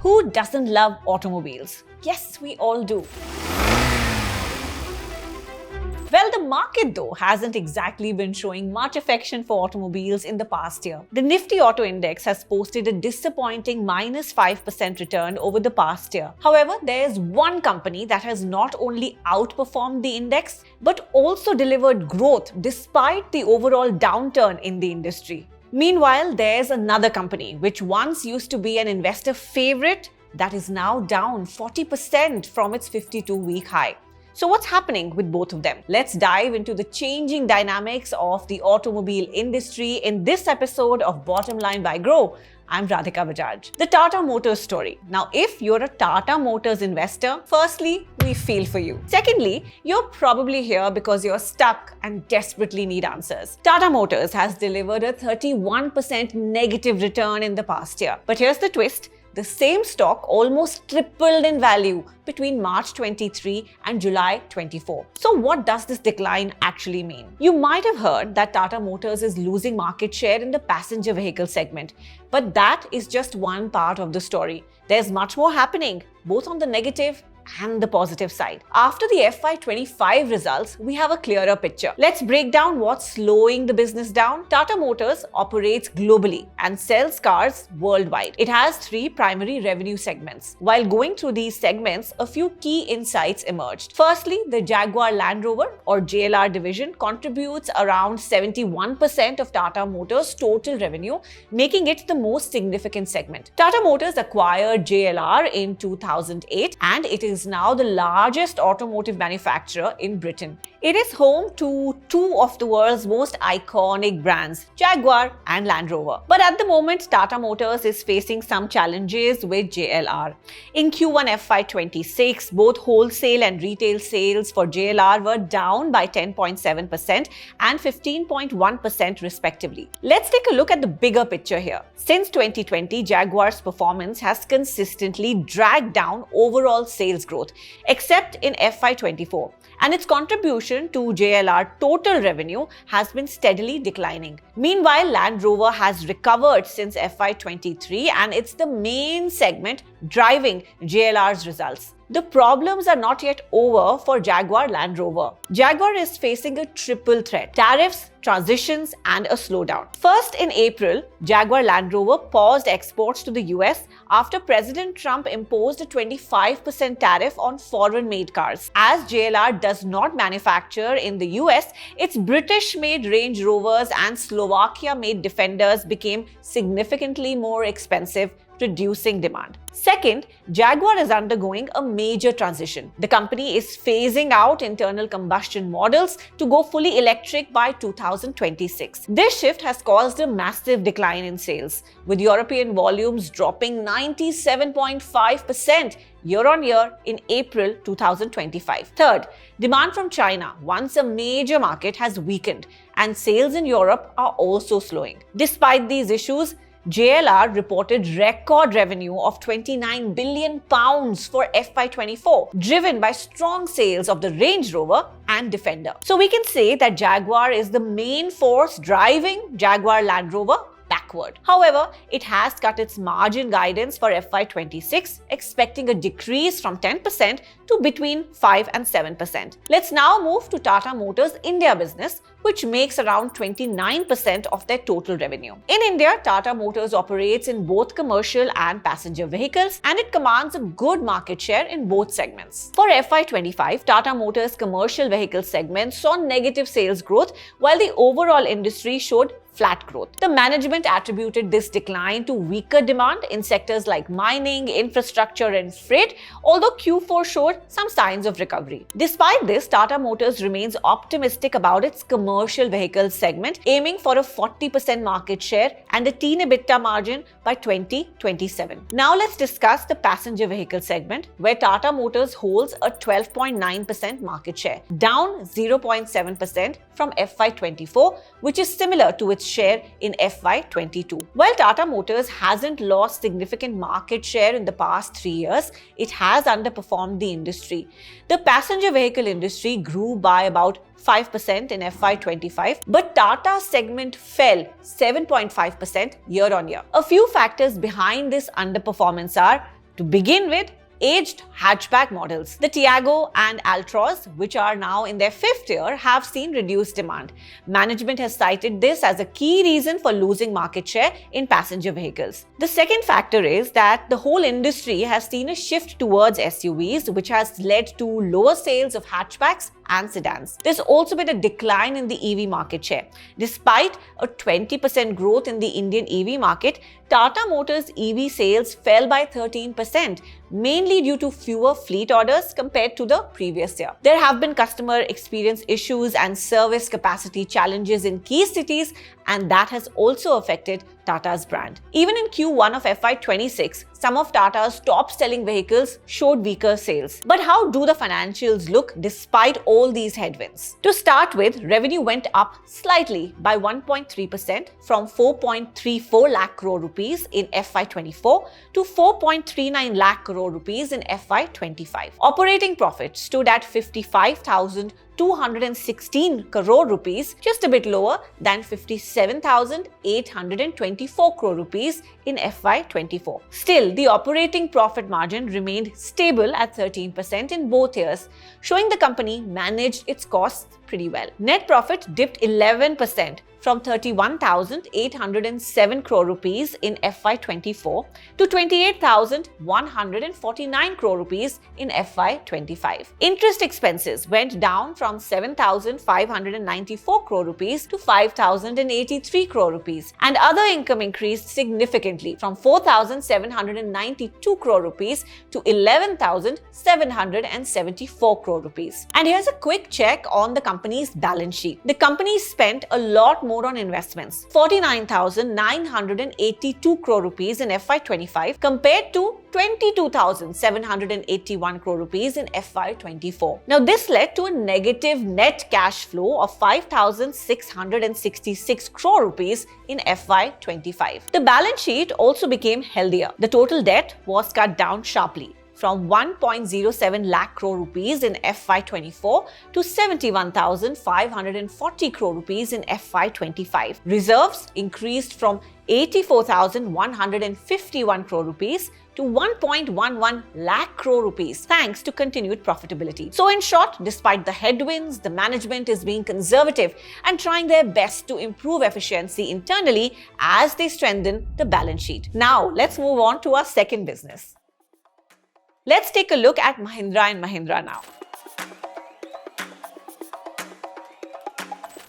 Who doesn't love automobiles? Yes, we all do. Well, the market though hasn't exactly been showing much affection for automobiles in the past year. The Nifty Auto Index has posted a disappointing -5% return over the past year. However, there is one company that has not only outperformed the index but also delivered growth despite the overall downturn in the industry. Meanwhile, there's another company which once used to be an investor favorite that is now down 40% from its 52-week high. So what's happening with both of them? Let's dive into the changing dynamics of the automobile industry in this episode of Bottom Line by Grow. I'm Radhika Bajaj. The Tata Motors story. Now, if you're a Tata Motors investor, firstly, we feel for you. Secondly, you're probably here because you're stuck and desperately need answers. Tata Motors has delivered a 31% negative return in the past year. But here's the twist. The same stock almost tripled in value between March 23 and July 24. So what does this decline actually mean? You might have heard that Tata Motors is losing market share in the passenger vehicle segment, but that is just one part of the story. There's much more happening, both on the negative and the positive side. After the FY25 results, we have a clearer picture. Let's break down what's slowing the business down. Tata Motors operates globally and sells cars worldwide. It has 3 primary revenue segments. While going through these segments, a few key insights emerged. Firstly, the Jaguar Land Rover or JLR division contributes around 71% of Tata Motors' total revenue, making it the most significant segment. Tata Motors acquired JLR in 2008 and it is now the largest automotive manufacturer in Britain. It is home to 2 of the world's most iconic brands, Jaguar and Land Rover. But at the moment, Tata Motors is facing some challenges with JLR. In Q1 FY26, both wholesale and retail sales for JLR were down by 10.7% and 15.1% respectively. Let's take a look at the bigger picture here. Since 2020, Jaguar's performance has consistently dragged down overall sales growth, except in FY24. And its contribution to JLR total revenue has been steadily declining. Meanwhile, Land Rover has recovered since FY23 and it's the main segment driving JLR's results. The problems are not yet over for Jaguar Land Rover. Jaguar is facing a triple threat: tariffs, transitions, and a slowdown. First, in April, Jaguar Land Rover paused exports to the US after President Trump imposed a 25% tariff on foreign-made cars. As JLR does not manufacture in the US, its British-made Range Rovers and Slovakia-made Defenders became significantly more expensive, reducing demand. Second, Jaguar is undergoing a major transition. The company is phasing out internal combustion models to go fully electric by 2026. This shift has caused a massive decline in sales, with European volumes dropping 97.5% year-on-year in April 2025. Third, demand from China, once a major market, has weakened, and sales in Europe are also slowing. Despite these issues, JLR reported record revenue of £29 billion for FY24, driven by strong sales of the Range Rover and Defender. So we can say that Jaguar is the main force driving Jaguar Land Rover backward. However, it has cut its margin guidance for FY26, expecting a decrease from 10% to between 5 and 7%. Let's now move to Tata Motors India business, which makes around 29% of their total revenue. In India, Tata Motors operates in both commercial and passenger vehicles, and it commands a good market share in both segments. For FY25, Tata Motors commercial vehicle segment saw negative sales growth, while the overall industry showed flat growth. The management attributed this decline to weaker demand in sectors like mining, infrastructure, and freight, although Q4 showed some signs of recovery. Despite this, Tata Motors remains optimistic about its commercial vehicle segment, aiming for a 40% market share and a teen EBITDA margin by 2027. Now let's discuss the passenger vehicle segment, where Tata Motors holds a 12.9% market share, down 0.7% from FY24, which is similar to its share in FY22. While Tata Motors hasn't lost significant market share in the past 3 years, it has underperformed the industry. The passenger vehicle industry grew by about 5% in FY25, but Tata's segment fell 7.5% year-on-year. A few factors behind this underperformance are To begin with, aged hatchback models. The Tiago and Altroz, which are now in their 5th year, have seen reduced demand. Management has cited this as a key reason for losing market share in passenger vehicles. The second factor is that the whole industry has seen a shift towards SUVs, which has led to lower sales of hatchbacks and sedans. There's also been a decline in the EV market share. Despite a 20% growth in the Indian EV market, Tata Motors EV sales fell by 13%, mainly due to fewer fleet orders compared to the previous year. There have been customer experience issues and service capacity challenges in key cities, and that has also affected Tata's brand. Even in Q1 of FY26, some of Tata's top-selling vehicles showed weaker sales. But how do the financials look despite all these headwinds? To start with, revenue went up slightly by 1.3% from 4.34 lakh crore rupees in FY24 to 4.39 lakh crore rupees in FY25. Operating profit stood at 55,216 crore rupees, just a bit lower than 57,824 crore rupees in FY24. Still, the operating profit margin remained stable at 13% in both years, showing the company managed its costs pretty well. Net profit dipped 11% from 31,807 crore rupees in FY24 to 28,149 crore rupees in FY25. Interest expenses went down from 7,594 crore rupees to 5,083 crore rupees, and other income increased significantly from 4,792 crore rupees to 11,774 crore rupees. And here's a quick check on the company's balance sheet. The company spent a lot more on investments, 49,982 crore rupees in FY25 compared to 22,781 crore rupees in FY24. Now, this led to a negative net cash flow of 5,666 crore rupees in FY25. The balance sheet also became healthier. The total debt was cut down sharply from 1.07 lakh crore rupees in FY24 to 71,540 crore rupees in FY25. Reserves increased from 84,151 crore rupees to 1.11 lakh crore rupees thanks to continued profitability. So in short, despite the headwinds, the management is being conservative and trying their best to improve efficiency internally as they strengthen the balance sheet. Now, let's move on to our second business. Let's take a look at Mahindra & Mahindra now.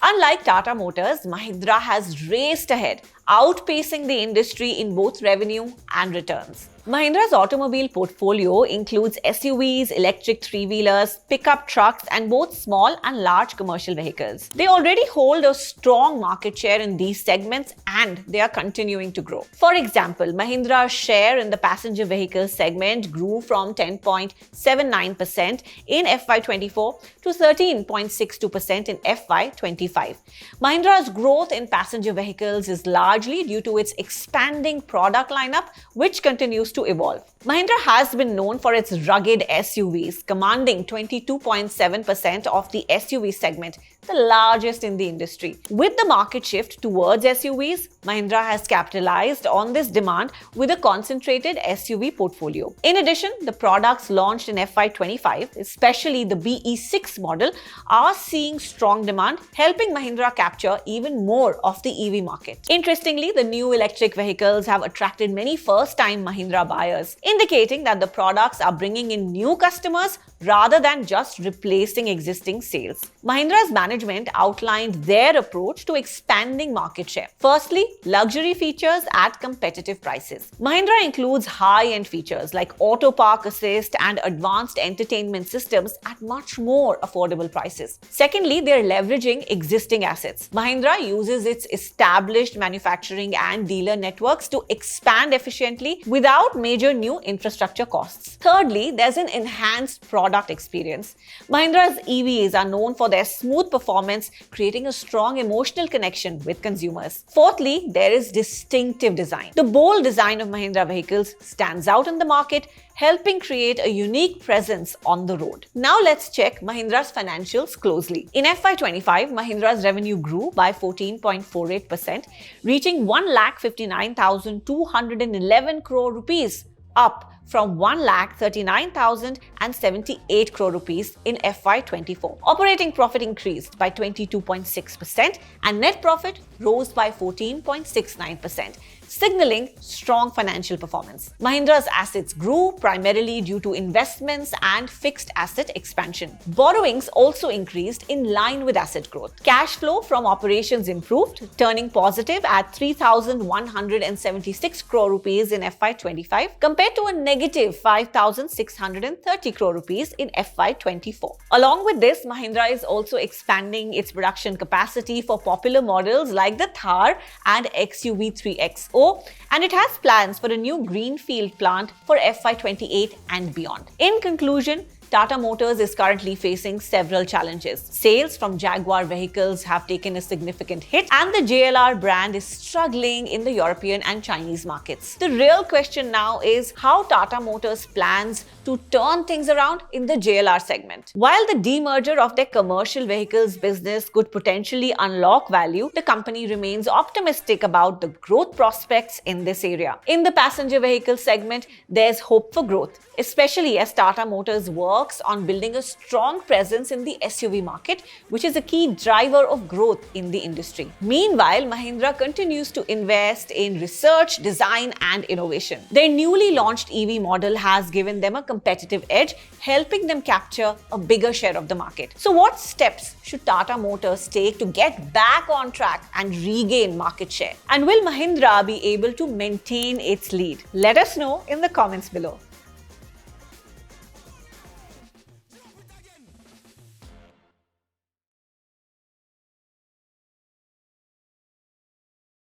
Unlike Tata Motors, Mahindra has raced ahead, outpacing the industry in both revenue and returns. Mahindra's automobile portfolio includes SUVs, electric three-wheelers, pickup trucks, and both small and large commercial vehicles. They already hold a strong market share in these segments and they are continuing to grow. For example, Mahindra's share in the passenger vehicle segment grew from 10.79% in FY24 to 13.62% in FY25. Mahindra's growth in passenger vehicles is largely due to its expanding product lineup, which continues to evolve. Mahindra has been known for its rugged SUVs, commanding 22.7% of the SUV segment, the largest in the industry. With the market shift towards SUVs, Mahindra has capitalized on this demand with a concentrated SUV portfolio. In addition, the products launched in FY25, especially the BE6 model, are seeing strong demand, helping Mahindra capture even more of the EV market. Interestingly, the new electric vehicles have attracted many first-time Mahindra buyers, indicating that the products are bringing in new customers rather than just replacing existing sales. Mahindra's management outlined their approach to expanding market share. Firstly, luxury features at competitive prices. Mahindra includes high-end features like Auto Park Assist and advanced entertainment systems at much more affordable prices. Secondly, they're leveraging existing assets. Mahindra uses its established manufacturing and dealer networks to expand efficiently without major new infrastructure costs. Thirdly, there's an enhanced product experience. Mahindra's EVs are known for their smooth performance, creating a strong emotional connection with consumers. Fourthly, there is distinctive design. The bold design of Mahindra vehicles stands out in the market, helping create a unique presence on the road. Now let's check Mahindra's financials closely. In FY25, Mahindra's revenue grew by 14.48%, reaching 1,59,211 crore rupees, up from 1,39,078 crore rupees in FY24. Operating profit increased by 22.6% and net profit rose by 14.69%, signaling strong financial performance. Mahindra's assets grew primarily due to investments and fixed asset expansion. Borrowings also increased in line with asset growth. Cash flow from operations improved, turning positive at 3,176 crore rupees in FY25 compared to a negative 5,630 crore rupees in FY24. Along with this, Mahindra is also expanding its production capacity for popular models like the Thar and XUV 3XO, and it has plans for a new greenfield plant for FY28 and beyond. In conclusion, Tata Motors is currently facing several challenges. Sales from Jaguar vehicles have taken a significant hit, and the JLR brand is struggling in the European and Chinese markets. The real question now is how Tata Motors plans to turn things around in the JLR segment. While the demerger of their commercial vehicles business could potentially unlock value, the company remains optimistic about the growth prospects in this area. In the passenger vehicle segment, there's hope for growth, especially as Tata Motors works on building a strong presence in the SUV market, which is a key driver of growth in the industry. Meanwhile, Mahindra continues to invest in research, design, and innovation. Their newly launched EV model has given them a competitive edge, helping them capture a bigger share of the market. So what steps should Tata Motors take to get back on track and regain market share? And will Mahindra be able to maintain its lead? Let us know in the comments below.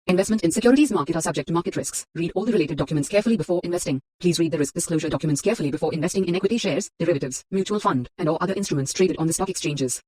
Investment in securities market are subject to market risks. Read all the related documents carefully before investing. Please read the risk disclosure documents carefully before investing in equity shares, derivatives, mutual fund, and or other instruments traded on the stock exchanges.